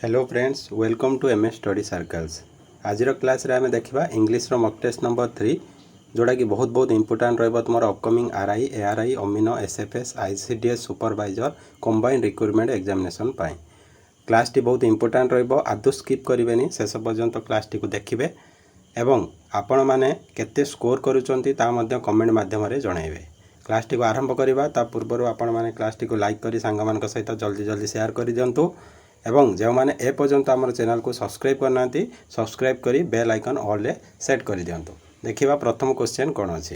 Hello friends welcome to MS study circles. आज class रे आम देखा इंग्लिश मॉक टेस्ट नंबर 3 जोड़ा कि बहुत इंपोर्टेंट रही तुम अपकमिंग आरआई एआरआई अमीनो SFS ICDS supervisor combined recruitment examination पाई क्लास टी बहुत इंपोर्टेंट रही आदौ स्किप करेंगे शेष पर्यंत क्लास टी को देखिए एवं आपण मैंने केते स्कोर करुँच कमेंट मध्यम जनइबे। क्लास टी को आरंभ करवा पूर्व आपण मैंने क्लास टी को लाइक कर सांग सहित जल्दी जल्दी शेयर कर दिंतु एवं जो मैंने ए पर्यंत आम चैनल को सब्सक्राइब करना सब्सक्राइब करी बेल आइकन ऑल रे सेट कर दिंतु। देखिए प्रथम क्वेश्चन कौन अच्छी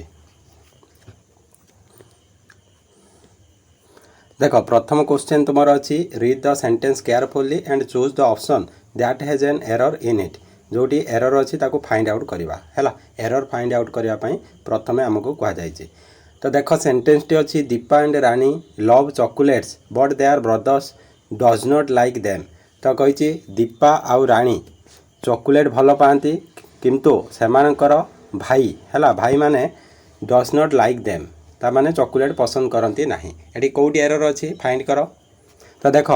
देख प्रथम क्वेश्चन तुम अच्छी read the sentence carefully and choose the option that has an error in it जोटी एरर अच्छी ताको फाइंड आउट करवा है एरर फाइंड आउट करने प्रथम आमको कहुई। तो देख सेंटेंस टी अच्छी Deepa and Rani love chocolates but they are brothers does not like them. तो कही दीपा आउ रानी चॉकलेट भल पाती किंतु सेमानकर भाई है भाई माने डज नॉट लाइक देम ता माने चॉकलेट पसंद करती नहीं। एटी कौटी एरर अच्छी फाइंड कर। तो देख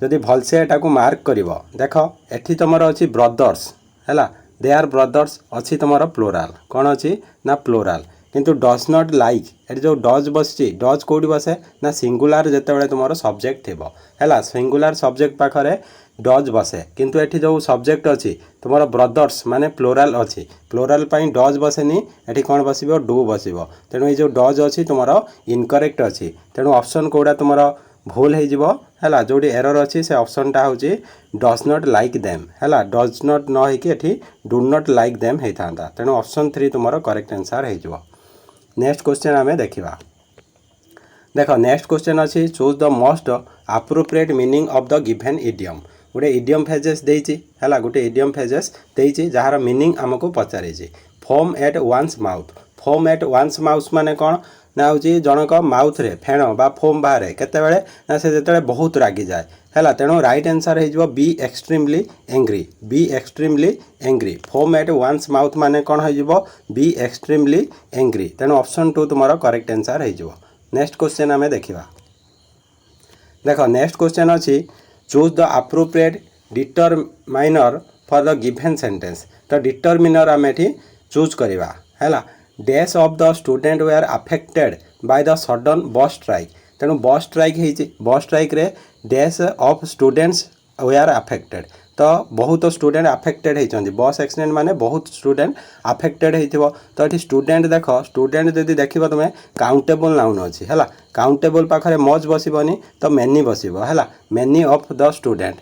जदि भलसे एटा को मार्क कर देख एठी तुम अच्छी ब्रदर्स है दे आर ब्रदर्स अच्छी तुम प्लोराल कौन अच्छी ना प्लोराल किंतु डज नॉट लाइक ये जो डज बस डज कौटी बसे ना सिंगुलार जिते तुम सब्जेक्ट थी है सिंगुलार सब्जेक्ट पाखे डज बसे किंतु एठी जो सब्जेक्ट अच्छी तुम ब्रदर्स माने प्लोराल अच्छी प्लोराल डज बसेनी एठी कौन बस डू बस तेणु ये जो डज अच्छी तुम इनकरेक्ट अच्छी तेणु ऑप्शन कौड़ा तुम भूल है जोटी एरर अच्छी से ऑप्शनटा हूँ डज नॉट लाइक देम है डज नॉट न होती डू नॉट लाइक देम होता था तेणु ऑप्शन 3 तुम करेक्ट आंसर हो। नेक्स्ट क्वेश्चन आम देखा देख नेक्स्ट क्वेश्चन अच्छी choose the most appropriate meaning of the given idiom गोटे इडियम फेजेस देती है गोटे इडियम फेजेस देती जार मीनिंग आमको पचार फोम एट वन्स माउथ माने कौन ना हूँ जनक माउथ रे फेण बा फोम बाहर केतेबेले ना से जेतेबेले बहुत रागी जाए है तेणु राइट आंसर हो be extremely angry foam at one's mouth माने कौन हो बी एक्सट्रीमली एंग्री तेणु ऑप्शन 2 तुम करेक्ट आंसर हो। नेक्स्ट क्वेश्चन आम देखा देख नेक्स्ट क्वेश्चन अच्छी choose the appropriate determiner for the given sentence. तो डिटरमिनर आम एठी चूज करवा है dash of the student were affected by the sudden bus strike तेणु बस स्ट्राइक रे dash of students were affected तो बहुत स्टूडेंट अफेक्टेड होती बस एक्सीडेंट माने बहुत स्टूडेंट अफेक्टेड हो तो ये स्टूडेंट देख स्टूडेंट जब देख तुम्हें काउंटेबल नाउन अच्छी है काउंटेबल पाखे मज बसबनी तो मेनी बस है मेनी ऑफ द स्टूडेंट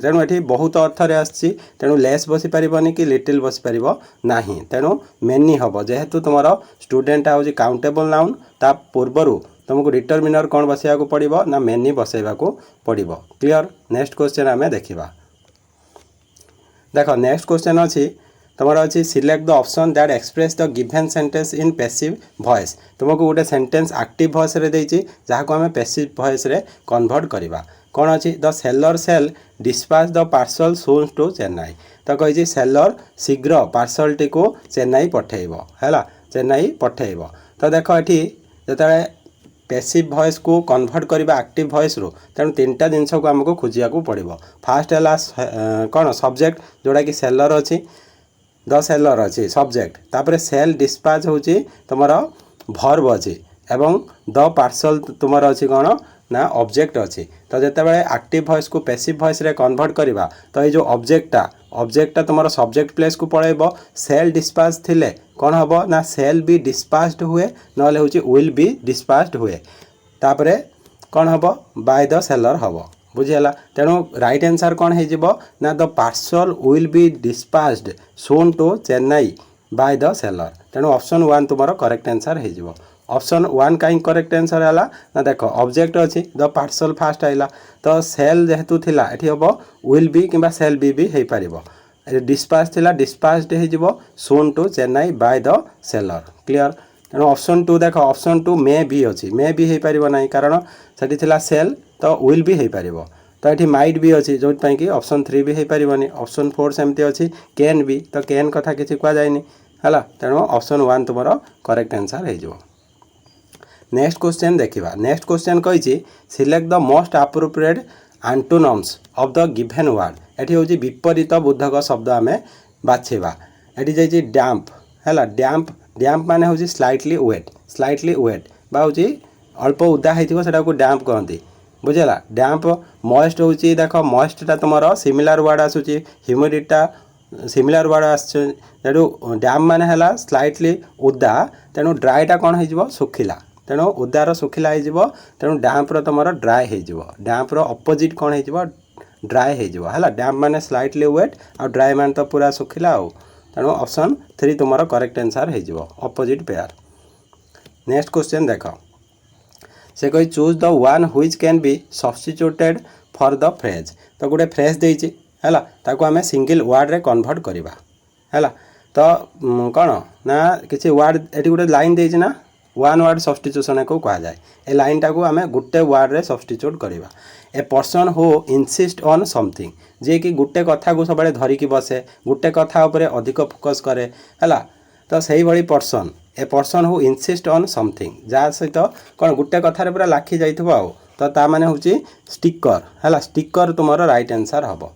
तेणु ये बहुत अर्थ आसी तेणु लेस बस पारनी कि लिटिल बस पार ना तेणु मेनी हम जेहेतु तुम स्टूडेंट हूँ काउंटेबल नाउन ता पूर्वर तुमको डिटरमिनर कौन बसैया पड़ो ना मेनी बसैया पड़ो। क्लियर। नेक्स्ट क्वेश्चन आम देखा देख नेक्स्ट क्वेश्चन अच्छी तुम अच्छी select the option that express the given sentence in passive voice तुमको गोटे सेंटेंस एक्टिव वॉइस रे देछि जहाको आम पैसिव वॉइस रे कन्वर्ट करवा कौन अच्छी the seller shall dispatch the parcel soon to Chennai तो कही सेलर शीघ्र पार्सल टी को चेन्नई पठेब है चेन्नई पठेब। तो देख ये जो पैसिव वॉइस को कन्वर्ट करवा एक्टिव वॉइस रो तेणु 3टा जिनस को आमको खोजा पड़ो। फास्ट है कौन सब्जेक्ट जोड़ा कि सेलर अच्छी द सेलर अच्छी सब्जेक्ट तापर सेल डिस्पैच हूँ तुम भर्ब अच्छी एवं द पार्सल तुम अच्छी कौन ना ऑब्जेक्ट अच्छी तो जितेबाला एक्टिव वॉइस को पैसिव वॉइस रे कन्वर्ट करवा तो ये जो ऑब्जेक्टा तुम सब्जेक्ट प्लेस को पड़ेब सेल डिस्पैच थिले कौन हम ना सेल भी डिस्पैच्ड हुए ना विल भी डिस्पैच्ड हुए तापरे कौन हम बाय द सेलर हम बुझीगला तेणु राइट आंसर कौन हो ना the parcel will be dispatched soon to Chennai by the seller तेणु ऑप्शन 1 तुम करेक्ट आंसर हो। ऑप्शन 1 कहीं करेक्ट आंसर है ना देख ऑब्जेक्ट अच्छी द पार्सल फास्ट आइला तो सेल जेहेतु थिला एठी हम विल बी कि सेल बी हो पार डिस्पैच थिला डिस्पैच्ड हो soon to Chennai by the seller. Clear. तेणु ऑप्शन 2 देख ऑप्शन 2 मे भी अच्छी मे भी हो पार ना कारण से थिला सेल तो विल भी हो पार तो ये माइट भी अच्छी जो कि ऑप्शन 3 भी हो पारनी ऑप्शन 4 सेमती अच्छी कैन भी तो कैन कथा किसी कहुनी है तेणु ऑप्शन 1 तुम करेक्ट आंसर हो। नेक्स्ट क्वेश्चन देखा नेक्स्ट क्वेश्चन कही select the most appropriate antonyms of the given word एटी हूँ विपरीत बोधक शब्द आम बाछेबा एटी जाइए डैम्प है डैम्प डैम्प माने हूँ स्लाइटली वेट बा हूँ अल्प उदा होता को डैम्प कहती बुझेगा डैम्प मॉइस्ट हूँ देख मॉइस्टा तुम सिमिलर वर्ड आसूँ ह्यूमिडिटा सिमिलर वर्ड आसू डैम माने है स्लाइटली उदा तेणु ड्राएटा कौन हो सुखिला तेणु उदार सुखिला हो तेणु डैम्पर तुम ड्राए हो डैम्पर अपोजिट कौन हो ड्राए हो डैम्प माने स्लाइटली वेट आ ड्राए मान तो पूरा सुखिला आउ तेणु ऑप्शन 3 तुम करेक्ट आंसर हो अपोजिट पेयर। नेक्स्ट क्वेश्चन देख से कही choose the one which can be substituted for the phrase तो गोटे फ्रेज देती है ताको आम सिंगल वर्ड रे कन्वर्ट करवा है तो कौन ना किसी वर्ड ये गोटे लाइन देती ना वन वर्ड सब्स्टिट्यूशन को कहा जाए ए लाइन टाको आम गोटे वर्ड रे सब्स्टिट्यूट करवा a person who insist on something जे कि गोटे कथा को सब धरिकी बसे गोटे कथा उपरे अधिक फोकस करे है तो सही भली person a person who insist on something जहाँ सहित कौन गोटे कथार पूरा लाखी जाइथिबो आउ तो ता माने हूँ स्टिकर है स्टिकर तुम राइट आंसर हम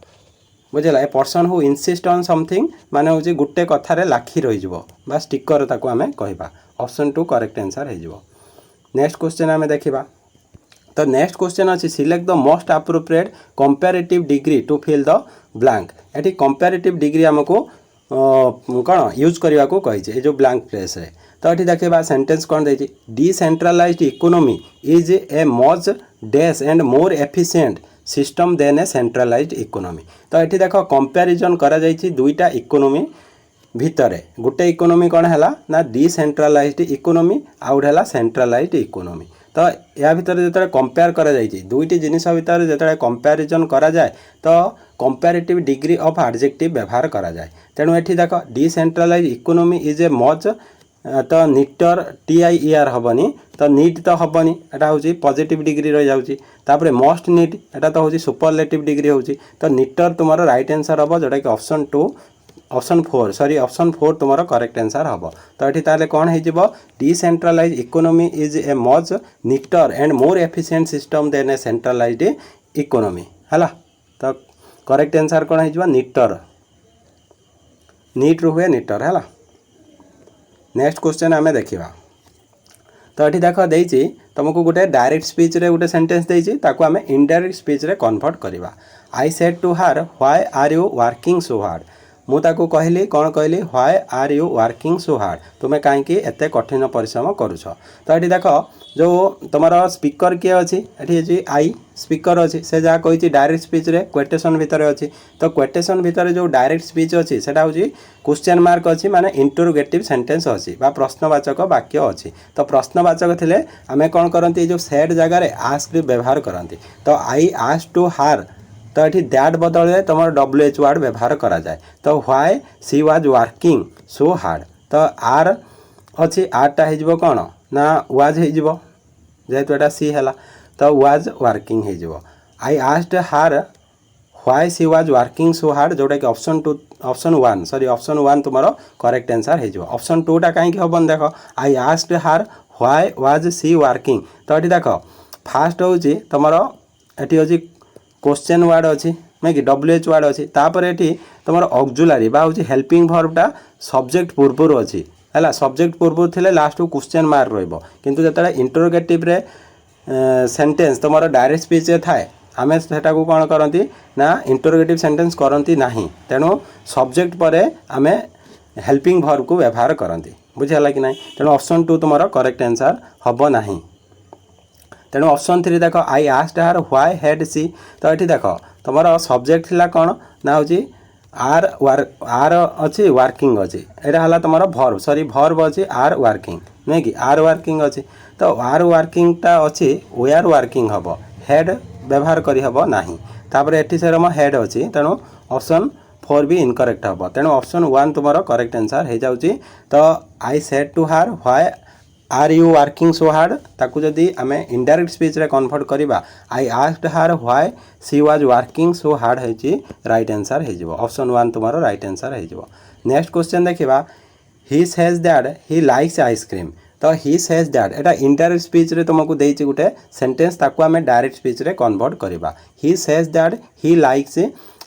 बुझेगा a person who insist on something माने हूँ गोटे कथार लाखी रही बा स्टिकर ताको आम कहवा ऑप्शन 2 करेक्ट आंसर हो। नेक्स्ट क्वेश्चन आम देखा तो नेक्स्ट क्वेश्चन अच्छी select the most appropriate comparative degree to fill the blank एटी कंपैरेटिव डिग्री आमको कौन यूज करने को कही जो ब्लैंक प्लेस रे तो ये देखा सेंटेंस कौन देती decentralised economy is a much dash and more efficient system than a centralised economy तो ये देख कंपैरिजन करा जाइछि दुईटा इकोनॉमी भितर गोटे इकोनॉमी कौन है ना डिसेंट्रलाइज्ड इकोनॉमी आउट है सेंट्रलाइज्ड इकोनॉमी तो या भितर जो कंपेयर करा जाइछि दुईटी जिनिस भितर जो कंपैरिजन करा जाए तो कंपैरेटिव डिग्री ऑफ एडजेक्टिव व्यवहार करा जाए तेणु ये देख decentralised economy is a much तो नीटर TIER हेनी तो नीट तो हेनी यहाँ हूँ पॉजिटिव डिग्री रही जाऊँगी मोस्ट नीट यहाँ तो हूँ सुपरलेटिव डिग्री हूँ तो नीटर तुम राइट आंसर हम जोटा कि ऑप्शन 4 तुम करेक्ट आंसर हम तो ये ताले कौन हो decentralised economy is a much neater and more efficient system than a centralised economy है तो करेक्ट आंसर कौन हो नीटर नीट रू हुए नीटर है। नेक्स्ट क्वेश्चन आम देखा तो ये देख देती तुमको गोटे डायरेक्ट स्पीच रे गोटे सेंटेंस देती ताको आम इनडायरेक्ट स्पीच रे कन्वर्ट करवा I said to her why are you working so hard मु ताको कहली कौन कहली why are you working so hard तुम्हें कहीं एत कठिन परिश्रम करुछ तो ये देख जो तुम स्पीकर किए अच्छी ये आई स्पीकर अच्छी से जहाँ कही डायरेक्ट स्पीच रे क्वेटेशन भितर अच्छी तो क्वेटेशन भितर जो डायरेक्ट स्पीच अच्छी से क्वेश्चन मार्क अच्छी माने इंटरोगेटिव सेंटेंस अच्छी बा प्रश्नवाचक वाक्य अच्छी तो प्रश्नवाचक थिले आमे कौन करती जो सेड जगार आस्क व्यवहार करती तो आई आस्क टू हार तो ये दैट बदल तुम WH वर्ड व्यवहार करा जाए तो why she was working so hard तो आर अच्छी आरटा हो कौन ना वाज हो जेहेतु एटा सी है तो वाज वर्किंग हो आई asked her why she was working so hard जोटा कि ऑप्शन 1 तुम करेक्ट आंसर हो ऑप्शन 2 टा कहीं हम देख I asked her why was C working तो ये देख फास्ट हूँ तुम ये हूँ क्वेश्चन वर्ड अच्छी नहीं कि WH वर्ड अच्छी तापर ये तुम ऑक्सिलरी बा हूँ हेल्पिंग वर्बटा सब्जेक्ट पूर्वर अच्छी है सब्जेक्ट पूर्व थे लास्ट को क्वेश्चन मार्क रु जो इंटरोगेटिव रे सेंटेंस तुम डायरेक्ट स्पीच थाए आम सेटा को कौन करती ना इंटरोगेटिव सेंटेंस करती ना तेणु सब्जेक्ट पर आम हेल्पिंग वर्ब को व्यवहार करती बुझीगला कि ना तेणु ऑप्शन 2 तुम करेक्ट आंसर हम ना तेणु ऑप्शन 3 देख I asked her why had she तो ये देख तुम सब्जेक्ट थिला कौन ना हूँ आर अच्छी वर्किंग अच्छी यहाँ है तुम भर्ब अच्छी आर वर्किंग नहीं कि आर वर्किंग अच्छी तो आर वर्किंगटा अच्छी वेयर वर्किंग हम हेड व्यवहार करी हम ना तापर ये से हेड अच्छी तेणु ऑप्शन 4 भी इनकरेक्ट हम तेणु ऑप्शन 1 तुम करेक्ट आंसर हो जाऊँगी तो I said to her why are you working so hard ताकू जदि आम इनडायरेक्ट स्पीच रे कन्वर्ट करवा I asked her why she was working so hard है राइट आंसर हो ऑप्शन 1 तुम राइट आंसर हो। नेक्स्ट क्वेश्चन देखा he says that he likes ice cream तो ही सेज दैट एटा इनडायरेक्ट स्पीच रे तुमको देइछि गुटे सेंटेंस ताको आमे डायरेक्ट स्पीच रे कन्वर्ट करबा ही says that he likes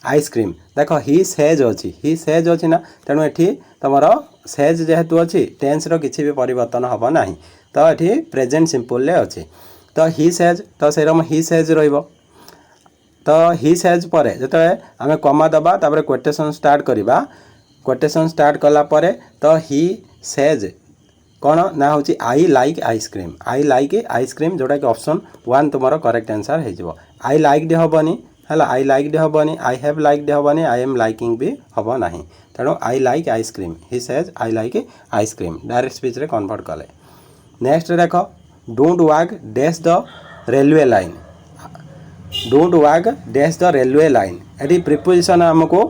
ice cream देख ही सेज अच्छी ना तेणु एठी तुमर सेज जेहेतु अच्छी टेन्स रो किछि भी परिवर्तन हबो नाही तो एठी प्रेजेंट सिंपल ले अच्छी तो ही सेज तो सेरम ही सेज रहिबो तो ही सेज पर जो आम कमा दबा तापर क्वेटेशन स्टार्ट करवा क्वेटेशन स्टार्ट कला परे तो ही सेज कौन ना हूँ आई लाइक आइसक्रीम जोटा कि ऑप्शन 1 तुम करेक्ट आंसर हो आई लाइक हेनी है आई लाइक हेनी आई हैव लाइक हेनी आई एम लाइकिंग भी हम ना तेणु I like ice cream he says I like ice cream direct speech रे कन्वर्ट कले नेक्स्ट देख don't walk dash the railway line don't walk dash the railway line ये प्रिपोजिशन आमको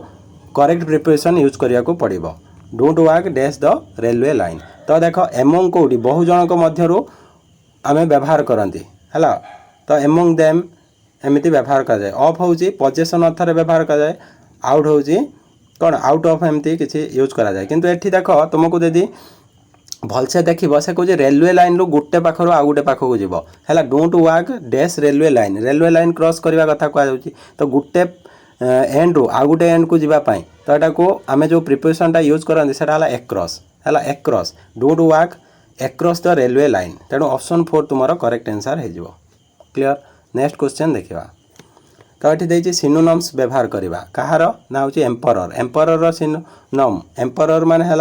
करेक्ट प्रिपोजिशन यूज करने को पड़ो don't walk dash the railway line तो देख एमंग कौटी बहुजन मध्य आम व्यवहार करती है तो एमंग देम एमती व्यवहार कराए ऑफ हूँ पजेसन अर्थर व्यवहार कराए आउट हूँ कौन आउट ऑफ एमती किसी यूज कराए किंतु एठी देख तुमको यदि भलसे देख से कहे रेलवे लाइन रू गोटे पाखर आउ गोटे पाखक जीव है don't walk dash railway line cross करने कथा कहुच्छी तो गोटे एंड रू आउ गोटे एंड को जीवाई तो यहाँ को आम जो प्रिपोजिशनटा यूज करते है एक्रॉस है across don't walk across the railway line तेणु ऑप्शन 4 तुम करेक्ट आंसर हो क्लियर नेक्स्ट क्वेश्चन देखा तो ये देखिए सिनोनिम्स व्यवहार करवा कहार ना हूँ एम्परर सिनोनिम एम्परर मान है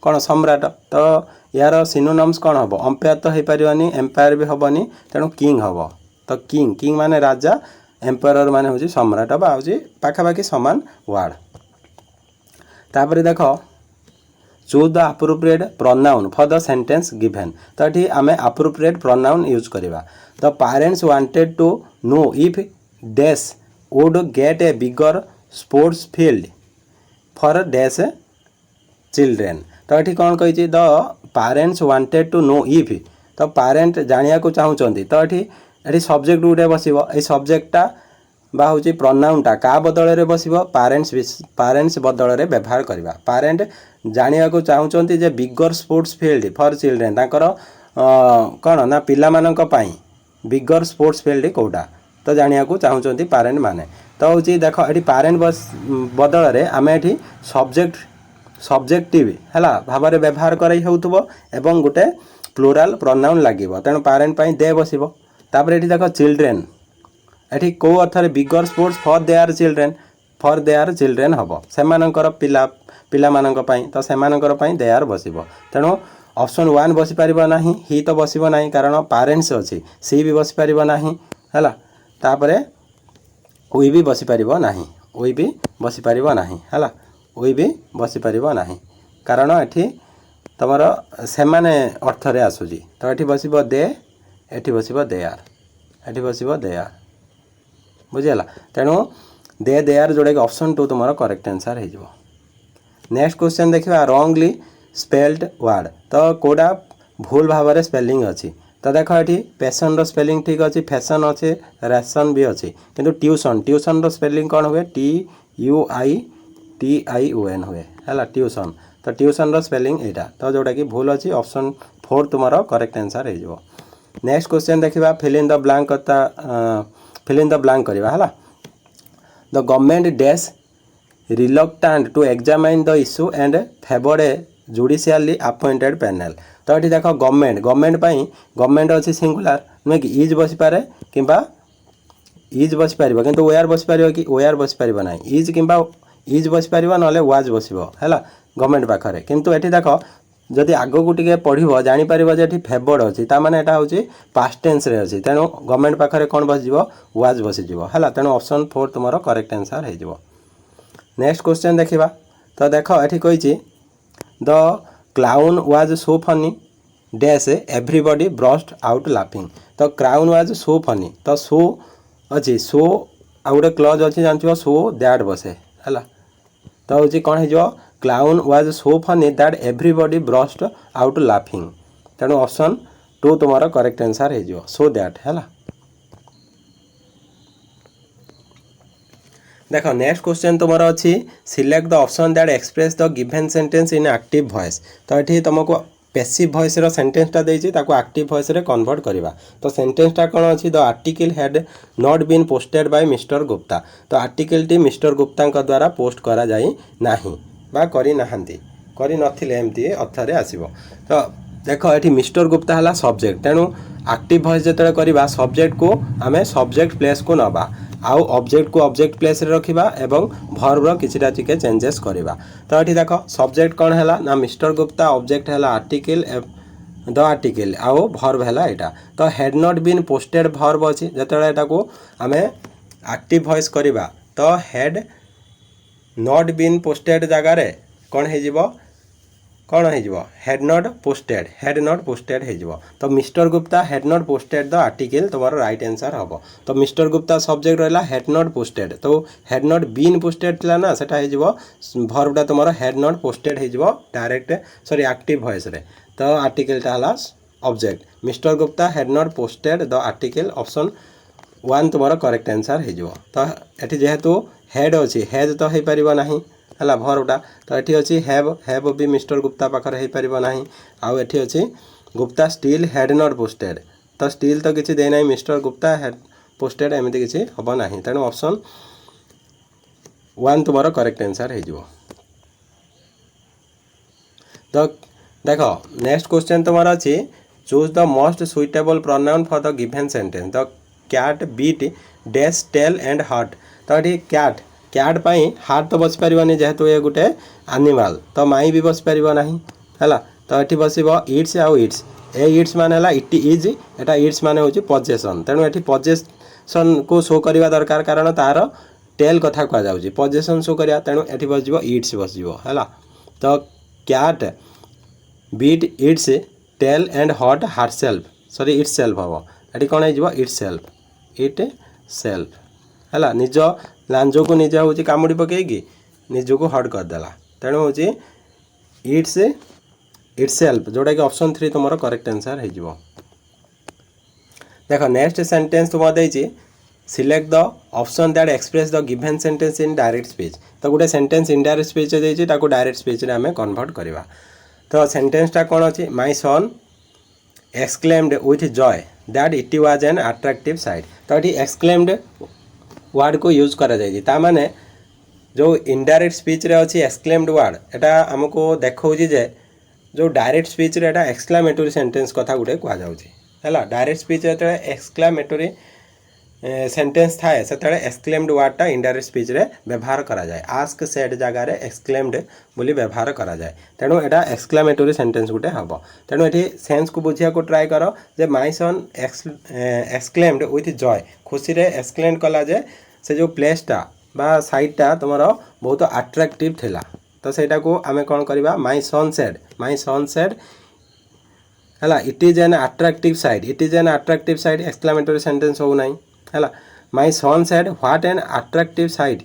कौन सम्राट तो यार सिनोनिम्स कौन हम अंपायर तो हो पारनी एम्पायर भी हेनी तेणु किंग हम तो किंग माने राजा एम्परर माने हूँ सम्राट बा पाखापाखि सामान वार्ड तापर देख choose the appropriate pronoun for the sentence given तो ये आम अप्रोप्रिएट प्रोनाउन यूज करवा the parents wanted to know if dash would get a bigger sports field for dash children तो ये कौन कही the parents wanted to know if तो parent जानिया को चाहूँगी तो ये सब्जेक्ट गोटे बस ये सब्जेक्टा बा हूँ प्रोनाउनटा क्या बदल में बस पेरेंट्स बदल में व्यवहार करवा पेरेंट जानिया को चाहूँगी जे बिगर स्पोर्ट्स फील्ड फॉर चिल्ड्रेन तांकर कौन ना पिला पाई बिगर स्पोर्ट्स फील्ड कौटा तो जानिया को चाहूँगी पेरेंट माने तो हूँ देख ये पेरेंट बदल में आम ये सब्जेक्टिव है भाव में व्यवहार कर गोटे प्लूराल प्रोनाउन लगे तेणु पेरेंट पाई दे बस तापर ये देख चिल्ड्रेन ये कौ अर्थर बिगर स्पोर्ट्स फॉर देयर चिल्ड्रेन हम से पिला पिला तो से दे आर बस तेणु ऑप्शन 1 बस पार ना ही तो बस ना कारण पेरेंट्स अच्छी सी भी बस पार ना है तापर वी भी बस पार ना वी भी बस पार ना है वी भी बस पार ना कारण ये तुम से अर्थरे आसूँ तो ये बस दे ये बस दे आर ये बस दे आर बुझीगला तेणु दे आर जोड़ा कि ऑप्शन 2 तुम करेक्ट आंसर हो नेक्स्ट क्वेश्चन देखा रॉन्गली स्पेल्ड वर्ड तो कौटा भूल भाव में स्पेलिंग अच्छी तो देख ये पैसन रो स्पेलिंग ठीक अच्छी फैशन अच्छे राशन भी अच्छी किंतु ट्यूशन रो स्पेलिंग कौन हुए TUITION हुए है ट्यूशन तो ट्यूशन रो स्पेलिंग यहाँ तो जोटा कि भूल अच्छी ऑप्शन 4 तुम करेक्ट आंसर हो नेक्स्ट क्वेश्चन देखा फिल इन द ब्लैंक करवा है the government dash reluctant to examine the issue and favoured a judicially appointed panel तो ये देख गवर्नमेंट अच्छी सिंगुलर नुहे कि इज बस पारे कि इज बस पार कि वेयर बस पार कि वेयर बस पार ना इज कि इज बस पार ना वाज बस है गवर्नमेंट पाखे किंतु ये देख जदि आग को टे पढ़ जापर जे फेवर्ड अच्छी ताने यहाँ हूँ पास्ट टेंस रे अच्छी तेणु गवर्नमेंट पाखे कौन बस वाज बस है तेणु ऑप्शन 4 तुम करेक्ट आंसर हो नेक्स्ट क्वेश्चन देखा तो देख ये कही the clown was so funny dash everybody burst out laughing तो क्राउन वाज सो फनी तो सो अच्छी सो आउ गोटे क्लज अच्छी जानते सो दैट बसे है तो हूँ कौन हो clown was so funny that everybody burst out laughing तेणु ऑप्शन 2 तुम करेक्ट आंसर हो सो दैट है देख नेक्स्ट क्वेश्चन तुम अच्छी select the option that express the given sentence in active voice तो ये तुमको पैसिव वॉइस रो सेंटेंसटा देछि ताको एक्टिव वॉइस रे कन्वर्ट करबा। तो सेंटेंसटा कोन अछि the article had not been posted by mister Gupta. तो आर्टिकल टी मिस्टर गुप्ता द्वारा पोस्ट करा जाई नाही बा करी नाहंती करी नथिले एमती अर्थ रे आसीबो। तो देखो एठी मिस्टर गुप्ता हला सब्जेक्ट तेणु एक्टिव वॉइस जतले करबा सब्जेक्ट को आमे सब्जेक्ट प्लेस को नबा आउ ऑब्जेक्ट को ऑब्जेक्ट प्लेस रे रखिबा एवं वर्ब रो किछिटा टिके चेंजेस करबा। तो एठी देखो सब्जेक्ट कोन हला ना मिस्टर गुप्ता ऑब्जेक्ट हला आर्टिकल द आर्टिकल आउ वर्ब हला एटा। तो had not been posted verb अछि जतले एटा को आमे एक्टिव वॉइस करबा तो हैड नॉट बीन पोस्टेड जगह रे कोन हे जिवो कौन हो हैड नॉट पोस्टेड हो। तो mister Gupta had not posted the article तुम्हारा राइट आंसर हम। तो मिस्टर गुप्ता सब्जेक्ट रहा हैड नॉट पोस्टेड तो हैड नॉट बीन पोस्टेड थिला ना सेटा हो वर्बटा तुम्हारा हैड नॉट पोस्टेड हो डायरेक्ट सॉरी एक्टिव वॉइस रे। तो आर्टिकलटा हला object mister Gupta had not posted the article option 1 तुम्हारा करेक्ट आंसर हो। तो ये जेहेतु हेड अच्छी हेज तो हो पार ना है भरटा। तो ये अच्छी हैव भी मिस्टर गुप्ता पाखर हो पार ना आउ एठी अच्छी Gupta still had not posted. तो स्टिल तो किसी देना मिस्टर गुप्ता हैड पोस्टेड एमती किसी हम ना तेणु ऑप्शन 1 तुम्हारा करेक्ट आंसर हो। तो देख नेक्स्ट क्वेश्चन तुम्हारा अच्छी choose the most suitable pronoun for the given sentence the cat beat dash tail and hurt. तो ये कैट कैट पाई हार्ट तो बस पारिबनी जेहेतु ये गोटे एनिमल तो माई भी बस पार ना है। तो ये बस इट्स आउ इट्स ए इट्स मान है इट इज एटा इट्स मान हूँ पजेसन तेणु ये पजेसन को शो करवा दरकार कारण तार टेल कथा कहुच्छे पजेसन शो करा तेणु ये बस इट्स बस है। तो cat beat its tail and hot hurt self sorry itself हम ये कौन हो इट सेल्फ है निज लांजो को निजे हूँ कामुड़ी पकईकि निजको हट करदेला तेणु हूँ इट्स इट्स सेल्फ जोटा कि ऑप्शन 3 तुम करेक्ट आंसर हो। देख नेक्स्ट सेंटेंस तुम देती select the option that express the given sentence in direct speech. तो गोटे सेंटेंस इनडायरेक्ट स्पीच देती डायरेक्ट स्पीच आम कन्वर्ट करवा। तो सेंटेंसटा कौन अच्छी my son exclaimed with Joy that it was an attractive site. तो ये एक्सक्लेम्ड वर्ड को यूज करा जाए ता माने जो इनडायरेक्ट स्पीच रे अच्छी एक्सक्लेम्ड वर्ड एटा हमको देखा जे जो डायरेक्ट स्पीच रे एटा एक्सक्लामेटरी सेंटेंस कथा गुटे कह जाए डायरेक्ट स्पीच रे एक्सक्लामेटरी सेंटेंस थाए से एक्सक्लेम्ड वर्डटा इनडायरेक्ट स्पीच रे व्यवहार करा जाए आस्क सेड जगह रे एक्सक्लेम्ड बोली व्यवहार करा जाए तेणु एटा एक्सक्लामेटरी सेंटेंस गुटे हम। तेणु ये सेंस को बुझिया को ट्राए कर जे my son exclaimed with joy खुशी रे एक्सक्लेम कला जे से जो प्लेसटा बा साइडटा तुम बहुत अट्रैक्टिव थिला। तो सेटा को आमे कौन करवा माय सन सेड है it is an attractive sight exclamatory sentence हो ना है my son said what an attractive sight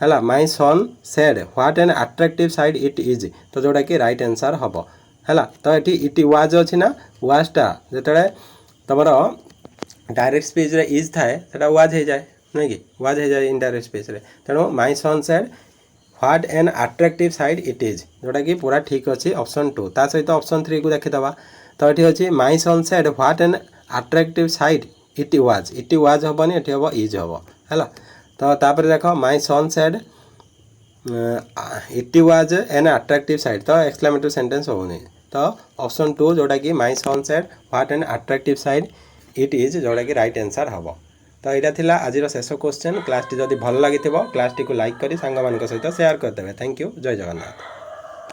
है my son said what an attractive sight it is. तो जोटा कि राइट आंसर हम है। तो ये इट वाज अच्छी ना वाजटा जो तुम डायरेक्ट स्पीच रे इज थाए सेटा वाज हो जाए नहीं कि वाज हो जाए इनडायरेक्ट स्पीच रे तेणु my son said what an attractive sight it is जोटा कि पूरा ठीक अच्छी ऑप्शन 2 ता सहित ऑप्शन 3 को देखीदबा। तो ये अच्छी my son said what an attractive sight it was हेनी ये हम इज हम है। तो तापर देख my son said it was an attractive side तो एक्सक्लेमेटरी सेंटेंस होनी। तो ऑप्शन 2 जोटा कि my son said what an attractive sight it is जोटा कि राइट आंसर हम। तो यहाँ थिला आज शेष क्वेश्चन क्लास टी जदि भल लगी क्लास टी को लाइक करी सांग मान सहित शेयर करदे। थैंक यू जय जगन्नाथ।